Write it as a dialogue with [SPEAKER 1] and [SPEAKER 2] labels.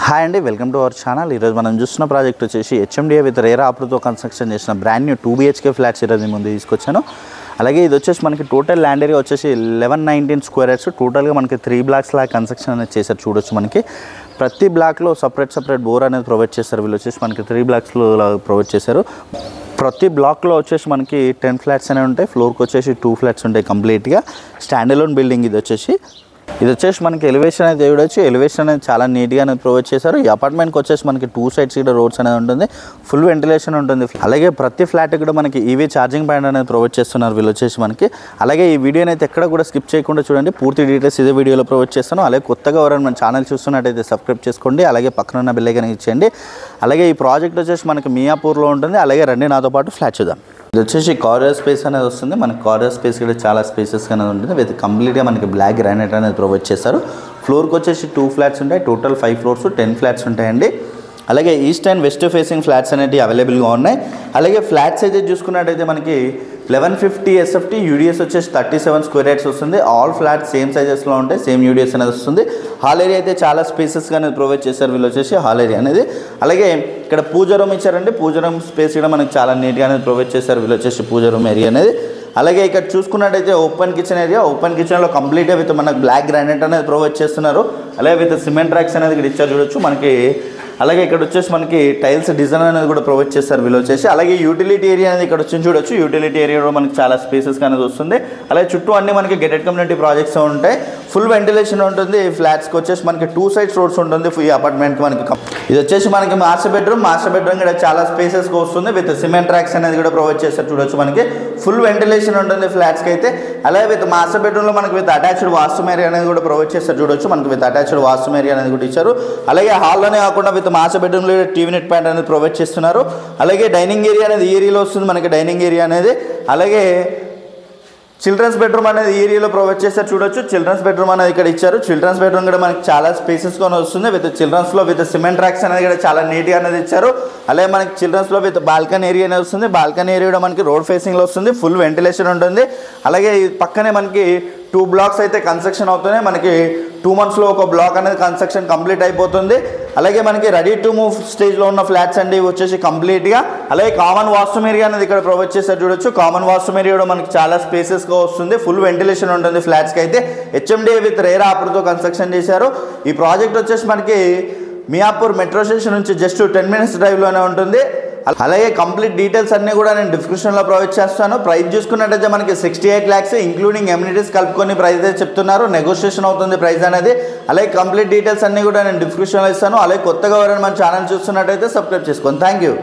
[SPEAKER 1] Hi అండి, welcome to our channel. ఈరోజు మనం చూస్తున్న ప్రాజెక్ట్ వచ్చేసి హెచ్ఎండిఏ విత్ రేరా ఆప్రుతో కన్స్ట్రక్షన్ చేసిన బ్రాండ్ న్యూ 2BHK ఫ్లాట్స్ ఈరోజు ముందు తీసుకొచ్చాను. అలాగే ఇది వచ్చేసి మనకి టోటల్ ల్యాండ్ ఏరియా వచ్చేసి 1119 స్క్వేర్ యార్డ్స్. టోటల్గా మనకి 3 బ్లాక్స్ లాగా కన్స్ట్రక్షన్ అనేది చేశారు. చూడొచ్చు మనకి ప్రతి బ్లాక్లో సపరేట్ బోర్ అనేది ప్రొవైడ్ చేస్తారు. వీళ్ళు వచ్చేసి మనకి 3 బ్లాక్స్లో ప్రొవైడ్ చేశారు. ప్రతి బ్లాక్లో వచ్చేసి మనకి 10 ఫ్లాట్స్ అనేవి ఉంటాయి. ఫ్లోర్కి వచ్చేసి 2 ఫ్లాట్స్ ఉంటాయి కంప్లీట్గా. స్టాండ్ అలోన్ బిల్డింగ్ ఇది వచ్చేసి మనకి ఎలివేషన్ అయితే చూడొచ్చు. ఎలివేషన్ అనేది చాలా నీట్గా అనేది ప్రొవైడ్ చేశారు. ఈ అపార్ట్మెంట్కి వచ్చేసి మనకి 2 సైడ్స్ కూడా రోడ్స్ అనేది ఉంటుంది. ఫుల్ వెంటిలేషన్ ఉంటుంది. అలాగే ప్రతి ఫ్లాట్ కూడా మనకి ఈవీ ఛార్జింగ్ పాయింట్ అనేది ప్రొవైడ్ చేస్తున్నారు వీళ్ళు వచ్చేసి మనకి. అలాగే ఈ వీడియోని అయితే ఎక్కడ కూడా స్కిప్ చేయకుండా చూడండి. పూర్తి డీటెయిల్స్ ఇదే వీడియోలో ప్రొవైడ్ చేస్తాను. అలాగే కొత్తగా ఎవరైనా మన ఛానల్ చూస్తున్నట్టయితే సబ్స్క్రైబ్ చేసుకోండి. అలాగే పక్కన ఉన్న బెల్ ఐకాన్ ఇచ్చేయండి. అలాగే ఈ ప్రాజెక్ట్ వచ్చేసి మనకి మియాపూర్లో ఉంటుంది. అలాగే రండి నాతో పాటు ఫ్లాట్ చూద్దాం. ఇది వచ్చేసి కారిడార్ స్పేస్ అనేది వస్తుంది. మనకి కారిడార్ స్పేస్ కూడా చాలా స్పేసెస్ అనేది ఉంటుంది. విత్ కంప్లీట్గా మనకి బ్లాక్ గ్రానైట్ అనేది ప్రొవైడ్ చేస్తారు. ఫ్లోర్కి వచ్చేసి 2 ఫ్లాట్స్ ఉంటాయి. టోటల్ 5 ఫ్లోర్స్ 10 ఫ్లాట్స్ ఉంటాయండి. అలాగే east and west facing flats అనేవి అవైలబుల్గా ఉన్నాయి. అలాగే ఫ్లాట్స్ అయితే చూసుకున్నట్టయితే మనకి 1150 SFT యూడిఎస్ వచ్చేసి 37 స్క్వేర్ యార్డ్స్ వస్తుంది. ఆల్ ఫ్లాట్స్ సేమ్ సైజెస్లో ఉంటాయి. సేమ్ యూడిఎస్ అనేది వస్తుంది. హాల్ ఏరియా అయితే చాలా స్పేసెస్గా అనేది ప్రొవైడ్ చేశారు వీళ్ళు వచ్చేసి హాల్ ఏరియా అనేది. అలాగే ఇక్కడ పూజ రూమ్ ఇచ్చారండి. పూజ రూమ్ స్పేస్ కూడా మనకి చాలా నీట్గా అనేది ప్రొవైడ్ చేశారు వీళ్ళు వచ్చేసి పూజ రూమ్ ఏరియా అనేది. అలాగే ఇక్కడ చూసుకున్నట్టయితే ఓపెన్ కిచెన్ ఏరియా. ఓపెన్ కిచెన్లో కంప్లీట్గా విత్ మనకు బ్లాక్ గ్రానైట్ అనేది ప్రొవైడ్ చేస్తున్నారు. అలాగే విత్ సిమెంట్ ర్యాక్స్ అనేది ఇక్కడ ఇచ్చారు చూడొచ్చు మనకి. అలాగే ఇక్కడ వచ్చేసి మనకి టైల్స్ డిజైన్ అనేది కూడా ప్రొవైడ్ చేస్తారు వీళ్ళు వచ్చేసి. అలాగే యూటిలిటీ ఏరియా అనేది ఇక్కడ వచ్చి చూడొచ్చు. యూటిలిటీ ఏరియాలో మనకి చాలా స్పేసెస్ అనేది వస్తుంది. అలాగే చుట్టూ అన్ని మనకి గేటెడ్ కమ్యూనిటీ ప్రాజెక్ట్స్ ఉంటాయి. ఫుల్ వెంటిలేషన్ ఉంటుంది. ఈ ఫ్లాట్స్కి వచ్చేసి మనకి 2 సైడ్స్ రోడ్స్ ఉంటుంది. ఈ అపార్ట్మెంట్కి మనకి ఇది వచ్చేసి మనకి మాస్టర్ బెడ్రూమ్ కూడా చాలా స్పేసెస్గా వస్తుంది. విత్ సిమెంట్ ట్రాక్స్ అనేది కూడా ప్రొవైడ్ చేస్తారు చూడొచ్చు మనకి. ఫుల్ వెంటిలేషన్ ఉంటుంది ఫ్లాట్స్కి అయితే. అలాగే విత్ మాస్టర్ బెడ్రూమ్లో మనకి విత్ అటాచ్డ్ వాష్రూమ్ ఏరియా అనేది కూడా ప్రొవైడ్ చేస్తారు చూడొచ్చు మనకి. విత్ అటాచ్డ్ వాష్రూమ్ ఏరియా అనేది కూడా ఇచ్చారు. అలాగే హాల్లోనే కాకుండా విత్ మాస్టర్ బెడ్రూమ్లో టీవీ నెట్ పాయింట్ అనేది ప్రొవైడ్ చేస్తున్నారు. అలాగే డైనింగ్ ఏరియా అనేది ఈ ఏరియాలో వస్తుంది మనకి. డైనింగ్ ఏరియా అనేది అలాగే చిల్డ్రన్స్ బెడ్రూమ్ అనేది ఈ ఏరియాలో ప్రొవైడ్ చేస్తారు చూడొచ్చు. చిల్డ్రన్స్ బెడ్రూమ్ అనేది ఇక్కడ ఇచ్చారు. చిల్డ్రన్స్ బెడ్రూమ్ కూడా మనకి చాలా స్పేసెస్గా వస్తుంది. విత్ చిల్డ్రన్స్లో విత్ సిమెంట్ ట్రాక్స్ అనేది కూడా చాలా నీట్గా అనేది ఇచ్చారు. అలాగే మనకి చిల్డ్రన్స్లో విత్ బాల్కనీ ఏరియా అనేది వస్తుంది. బాల్కనీ ఏరియా కూడా మనకి రోడ్ ఫేసింగ్లో వస్తుంది. ఫుల్ వెంటిలేషన్ ఉంటుంది. అలాగే పక్కనే మనకి 2 బ్లాక్స్ అయితే కన్స్ట్రక్షన్ అవుతున్నాయి. మనకి 2 monthsలో ఒక బ్లాక్ అనేది కన్స్ట్రక్షన్ కంప్లీట్ అయిపోతుంది. అలాగే మనకి రెడీ టు మూవ్ స్టేజ్లో ఉన్న ఫ్లాట్స్ అండి వచ్చేసి కంప్లీట్గా. అలాగే కామన్ వాష్రూమ్ ఏరియా అనేది ఇక్కడ ప్రొవైడ్ చేస్తారు చూడొచ్చు. కామన్ వాష్రూమ్ ఏరియా కూడా మనకి చాలా స్పేసెస్గా వస్తుంది. ఫుల్ వెంటిలేషన్ ఉంటుంది ఫ్లాట్స్కి అయితే. హెచ్ఎండిఏ విత్ రేరా ఆప్రుతో కన్స్ట్రక్షన్ చేశారు. ఈ ప్రాజెక్ట్ వచ్చేసి మనకి మియాపూర్ మెట్రో స్టేషన్ నుంచి జస్ట్ 10 minutes డ్రైవ్లోనే ఉంటుంది. అలాగే కంప్లీట్ డీటెయిల్స్ అన్నీ కూడా నేను డిస్క్రిప్షన్లో ప్రొవైడ్ చేస్తాను. ప్రైస్ చూసుకున్నట్టయితే మనకి 68 lakhs ఇంక్లూడింగ్ ఎమ్యూనిటీస్ కలుపుకొని ప్రైస్ అయితే చెప్తున్నారు. నెగోషియేషన్ అవుతుంది ప్రైస్ అనేది. అలాగే కంప్లీట్ డీటెయిల్స్ అన్నీ కూడా నేను డిస్క్రిప్షన్లో ఇస్తాను. అలాగే కొత్తగా ఎవరైనా మన ఛానల్ చూస్తున్నట్టయితే సబ్స్క్రైబ్ చేసుకోండి. Thank you.